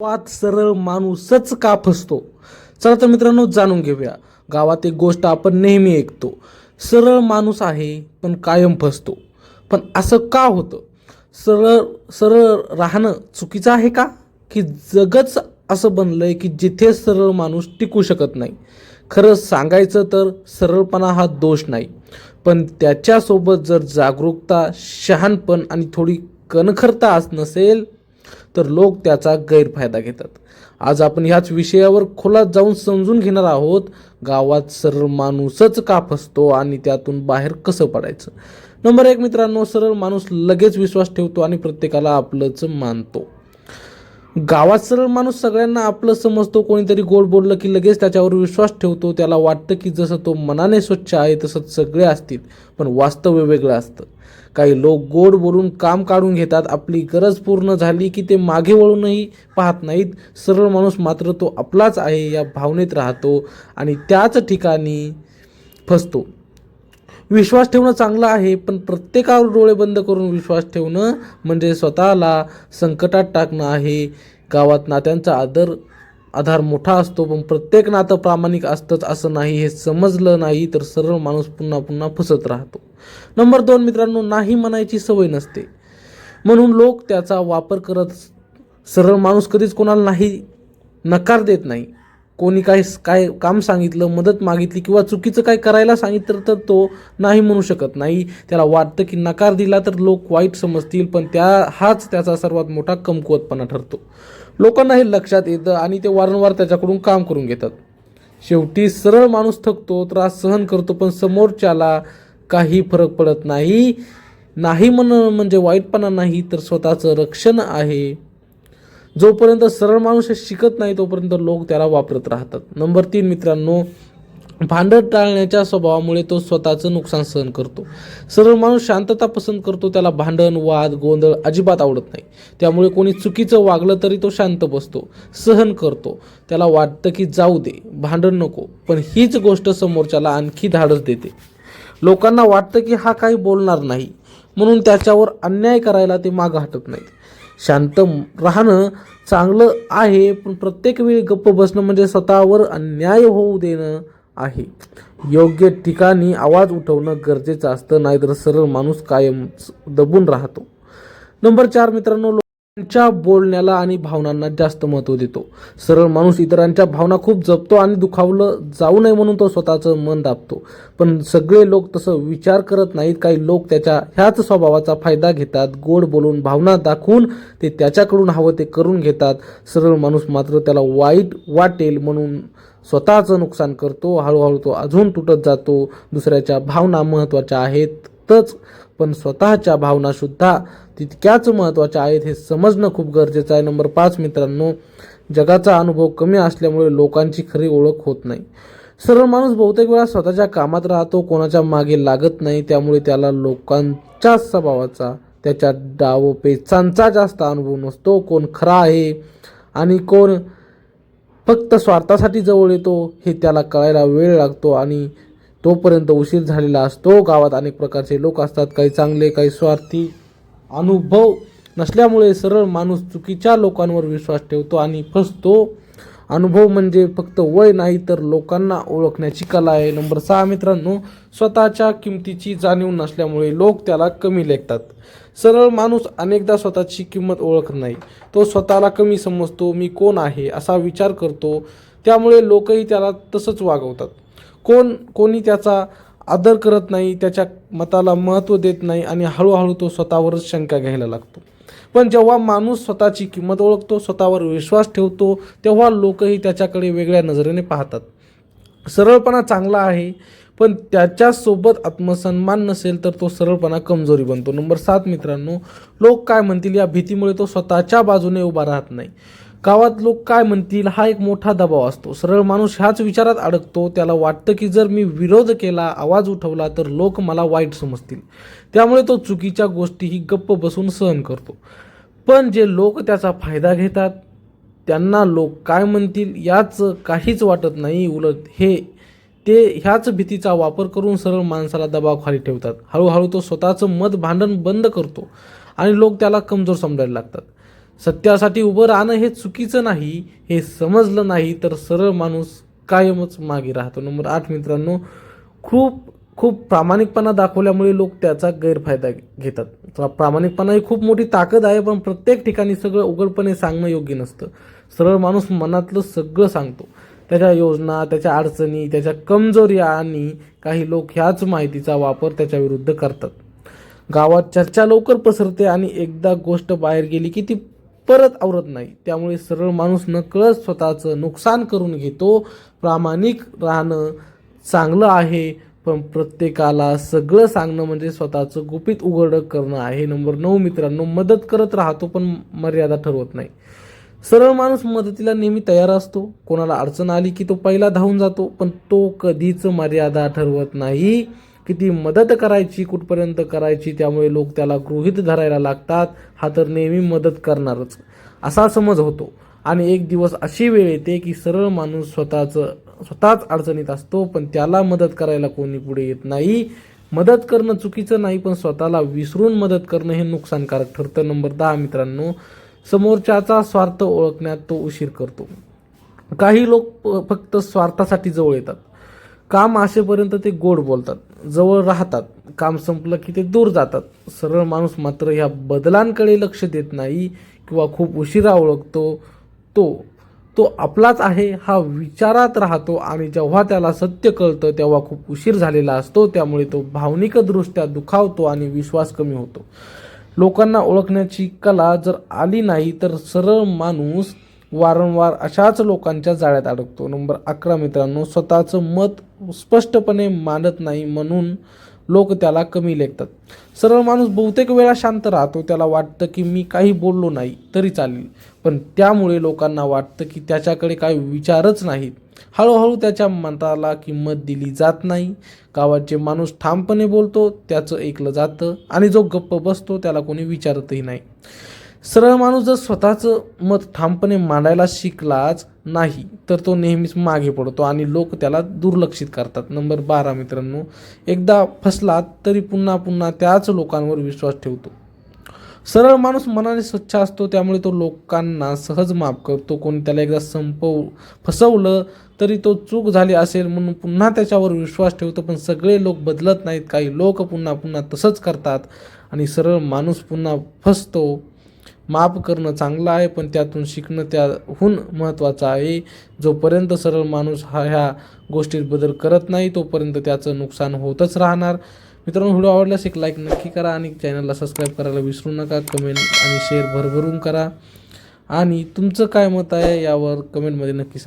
गावात सरळ माणूसच का फसतो? चला तर मित्रांनो जाणून घेऊया. गावात एक गोष्ट आपण नेहमी ऐकतो. सरळ माणूस आहे पण कायम फसतो. पण असं का होतं? सरळ सरळ राहणं चुकीचं आहे का? की जगच असं बनलंय की जिथे सरळ माणूस टिकू शकत नाही? खरं सांगायचं तर सरळपणा हा दोष नाही. पण त्याच्यासोबत जर जागरूकता, शहाणपण आणि थोडी कणखरता नसेल तर लोक त्याचा गैरफायदा घेतात. आज आपण ह्याच विषयावर खोलात जाऊन समजून घेणार आहोत. गावात सरळ माणूसच का फसतो आणि त्यातून बाहेर कसं पडायचं. नंबर 1 मित्रांनो, सरळ माणूस लगेच विश्वास ठेवतो आणि प्रत्येकाला आपलंच मानतो. गावात सरळ माणूस सगळ्यांना आपलं समजतो. कोणीतरी गोड बोललं की लगेच त्याच्यावर विश्वास ठेवतो. त्याला वाटतं की जसं तो मनाने स्वच्छ आहे तसंच सगळे असतील. पण वास्तव वेगळं असतं. काही लोक गोड बोलून काम काढून घेतात. आपली गरज पूर्ण झाली की ते मागे वळूनही पाहत नाहीत. सरळ माणूस मात्र तो आपलाच आहे या भावनेत राहतो आणि त्याच ठिकाणी फसतो. विश्वास ठेवणं चांगलं आहे, पण प्रत्येकावर डोळे बंद करून विश्वास ठेवणं म्हणजे स्वतःला संकटात टाकणं आहे. गावात नात्यांचा आधार मोठा असतो, पण प्रत्येक नातं प्रामाणिक असतंच असं नाही. हे समजलं नाही तर सरळ माणूस पुन्हा पुन्हा फसत राहतो. नंबर 2 मित्रांनो, नाही म्हणायची सवय नसते म्हणून लोक त्याचा वापर करत. सरळ माणूस कधीच कोणाला नाही नकार देत नाही. कोणी काय काय काम सांगितलं, मदत मागितली किंवा चुकीचं काय करायला सांगितलं तर तो नाही म्हणू शकत नाही. त्याला वाटतं की नकार दिला तर लोक वाईट समजतील, पण हाच त्याचा सर्वात मोठा कमकुवतपणा ठरतो. लोकांना हे लक्षात येतं आणि ते वारंवार त्याच्याकडून काम करून घेतात. शेवटी सरळ माणूस थकतो, त्रास सहन करतो, पण समोरच्याला काही फरक पडत नाही. नाही म्हणणं म्हणजे वाईटपणा नाही तर स्वतःचं रक्षण आहे. जोपर्यंत सरळ माणूस हे शिकत नाही तोपर्यंत लोक त्याला वापरत राहतात. नंबर 3 मित्रांनो, भांडण टाळण्याच्या स्वभावामुळे तो स्वतःचं नुकसान सहन करतो. सरळ माणूस शांतता पसंत करतो. त्याला भांडण, वाद, गोंधळ अजिबात आवडत नाही. त्यामुळे कोणी चुकीचं वागलं तरी तो शांत बसतो, सहन करतो. त्याला वाटतं की जाऊ दे, भांडण नको. पण हीच गोष्ट समोरच्याला आणखी धाडस देते. लोकांना वाटतं की हा काही बोलणार नाही म्हणून त्याच्यावर अन्याय करायला ते मागं हटत नाहीत. शांत राहणं चांगलं आहे, पण प्रत्येक वेळी गप्प बसणं म्हणजे स्वतःवर अन्याय होऊ देणं आहे. योग्य ठिकाणी आवाज उठवणं गरजेचं असतं, नाहीतर सरळ माणूस कायम दबून राहतो. नंबर 4 मित्रांनो, लोकांच्या बोलण्याला आणि भावनांना जास्त महत्त्व देतो. सरळ माणूस इतरांच्या भावना खूप जपतो आणि दुखावलं जाऊ नये म्हणून तो स्वतःचं मन दाबतो. पण सगळे लोक तसं विचार करत नाहीत. काही लोक त्याच्या ह्याच स्वभावाचा फायदा घेतात. गोड बोलून, भावना दाखवून ते त्याच्याकडून हवं ते करून घेतात. सरळ माणूस मात्र त्याला वाईट वाटेल म्हणून स्वतःचं नुकसान करतो. हळूहळू तो अजून तुटत जातो. दुसऱ्याच्या भावना महत्त्वाच्या आहेतच, पण स्वतःच्या भावनासुद्धा तितक्याच महत्त्वाच्या आहेत हे समजणं खूप गरजेचं आहे. नंबर 5 मित्रांनो, जगाचा अनुभव कमी असल्यामुळे लोकांची खरी ओळख होत नाही. सरळ माणूस बहुतेक वेळा स्वतःच्या कामात राहतो, कोणाच्या मागे लागत नाही. त्यामुळे त्याला लोकांच्या स्वभावाचा, त्याच्या डावपेचांचा जास्त अनुभव नसतो. कोण खरा आहे आणि कोण फक्त स्वार्थासाठी जवळ येतो हे त्याला कळायला वेळ लागतो आणि तोपर्यंत उशीर झालेला असतो. गावात अनेक प्रकारचे लोक असतात, काही चांगले, काही स्वार्थी. अनुभव नसल्यामुळे सरळ माणूस चुकीच्या लोकांवर विश्वास ठेवतो आणि फसतो. अनुभव म्हणजे फक्त वय नाही तर लोकांना ओळखण्याची कला आहे. नंबर 6 मित्रांनो, स्वतःच्या किमतीची जाणीव नसल्यामुळे लोक त्याला कमी लेखतात. सरळ माणूस अनेकदा स्वतःची किंमत ओळखत नाही. तो स्वतःला कमी समजतो. मी कोण आहे असा विचार करतो. त्यामुळे लोकही त्याला तसंच वागवतात. कोणी त्याचा आदर करत नाही, त्याच्या मताला महत्त्व देत नाही आणि हळूहळू तो स्वतःवरच शंका घ्यायला लागतो. पण जेव्हा माणूस स्वतःची किंमत ओळखतो, स्वतःवर विश्वास ठेवतो, तेव्हा लोकही त्याच्याकडे वेगळ्या नजरेने पाहतात. सरळपणा चांगला आहे, पण त्याच्यासोबत आत्मसन्मान नसेल तर तो सरळपणा कमजोरी बनतो. नंबर 7 मित्रांनो, लोक काय म्हणतील या भीतीमुळे तो स्वतःच्या बाजूने उभा राहत नाही. गावात लोक काय म्हणतील हा एक मोठा दबाव असतो. सरळ माणूस ह्याच विचारात अडकतो. त्याला वाटतं की जर मी विरोध केला, आवाज उठवला तर लोक मला वाईट समजतील. त्यामुळे तो चुकीच्या गोष्टीही गप्प बसून सहन करतो. पण जे लोक त्याचा फायदा घेतात त्यांना लोक काय म्हणतील याचं काहीच वाटत नाही. उलट ते ह्याच भीतीचा वापर करून सरळ माणसाला दबावाखाली ठेवतात. हळूहळू तो स्वतःचं मत भांडण बंद करतो आणि लोक त्याला कमजोर समजायला लागतात. सत्यासाठी उभं राहणं हे चुकीचं नाही, हे समजलं नाही तर सरळ माणूस कायमच मागे राहतो. नंबर 8 मित्रांनो, खूप खूप प्रामाणिकपणा दाखवल्यामुळे लोक त्याचा गैरफायदा घेतात. प्रामाणिकपणा ही खूप मोठी ताकद आहे, पण प्रत्येक ठिकाणी सगळं उघडपणे सांगणं योग्य नसतं. सरळ माणूस मनातलं सगळं सांगतो, त्याच्या योजना, त्याच्या अडचणी, त्याच्या कमजोरी, आणि काही लोक ह्याच माहितीचा वापर त्याच्या विरुद्ध करतात. गावात चर्चा लवकर पसरते आणि एकदा गोष्ट बाहेर गेली की ती परत आवरत नाही. त्यामुळे सरळ माणूस नकळत स्वतःचं नुकसान करून घेतो. प्रामाणिक राहणं चांगलं आहे, पण प्रत्येकाला सगळं सांगणं म्हणजे स्वतःचं गुपित उघड करणं आहे. नंबर 9 मित्रांनो, मदत करत राहतो पण मर्यादा ठरवत नाही. सरळ माणूस मदतीला नेहमी तयार असतो. कोणाला अडचण आली की तो पहिला धावून जातो, पण तो कधीच मर्यादा ठरवत नाही. किती मदत करायची, कुठपर्यंत करायची, त्यामुळे लोक त्याला गृहीत धरायला लागतात. हा तर नेहमी मदत करणारच असा समज होतो. आणि एक दिवस अशी वेळ येते की सरळ माणूस स्वतःच अडचणीत असतो, पण त्याला मदत करायला कोणी पुढे येत नाही. मदत करणं चुकीचं नाही, पण स्वतःला विसरून मदत करणं हे नुकसानकारक ठरतं. नंबर 10 मित्रांनो, समोरच्याचा स्वार्थ ओळखण्यात तो उशीर करतो. काही लोक फक्त स्वार्थासाठी जवळ येतात. काम असेपर्यंत ते गोड बोलतात, जवळ राहतात. काम संपलं की ते दूर जातात. सरळ माणूस मात्र ह्या बदलांकडे लक्ष देत नाही किंवा खूप उशिरा ओळखतो. तो तो आपलाच आहे हा विचारात राहतो, आणि जेव्हा त्याला सत्य कळतं तेव्हा खूप उशीर झालेला असतो. त्यामुळे तो भावनिकदृष्ट्या दुखावतो आणि विश्वास कमी होतो. लोकांना ओळखण्याची कला जर आली नाही तर सरळ माणूस वारंवार अशाच लोकांच्या जाळ्यात अडकतो. नंबर 11 मित्रांनो, स्वतःचं मत स्पष्टपणे मांडत नाही म्हणून लोक त्याला कमी लेखतात. सरळ माणूस बहुतेक वेळा शांत राहतो. त्याला वाटतं की मी काही बोललो नाही तरी चालेल, पण त्यामुळे लोकांना वाटतं की त्याच्याकडे काही विचारच नाहीत. हळूहळू त्याच्या मताला किंमत दिली जात नाही. गावाचे माणूस ठामपणे बोलतो, त्याचं ऐकलं जातं, आणि जो गप्प बसतो त्याला कोणी विचारतही नाही. सरळ माणूस जर स्वतःचं मत ठामपणे मांडायला शिकलाच नाही तर तो नेहमीच मागे पडतो आणि लोक त्याला दुर्लक्षित करतात. नंबर 12 मित्रांनो, एकदा फसलात तरी पुन्हा पुन्हा त्याच लोकांवर विश्वास ठेवतो. सरळ माणूस मनाने स्वच्छ असतो, त्यामुळे तो लोकांना सहज माफ करतो. कोणी त्याला एकदा फसवलं तरी तो चूक झाली असेल म्हणून पुन्हा त्याच्यावर विश्वास ठेवतो. पण सगळे लोक बदलत नाहीत. काही लोक पुन्हा पुन्हा तसंच करतात आणि सरळ माणूस पुन्हा फसतो. माफ करणं चांगलं आहे, पण त्यातून शिकणं त्याहून महत्त्वाचं आहे. जोपर्यंत सरळ माणूस ह्या गोष्टीत बदल करत नाही तोपर्यंत त्याचं नुकसान होतच राहणार. मित्रांनो, व्हिडिओ आवडल्यास एक लाईक नक्की करा आणि चॅनलला सबस्क्राईब करायला विसरू नका. कमेंट आणि शेअर भरभरून करा, आणि तुमचं काय मत आहे यावर कमेंटमध्ये नक्की सांगा.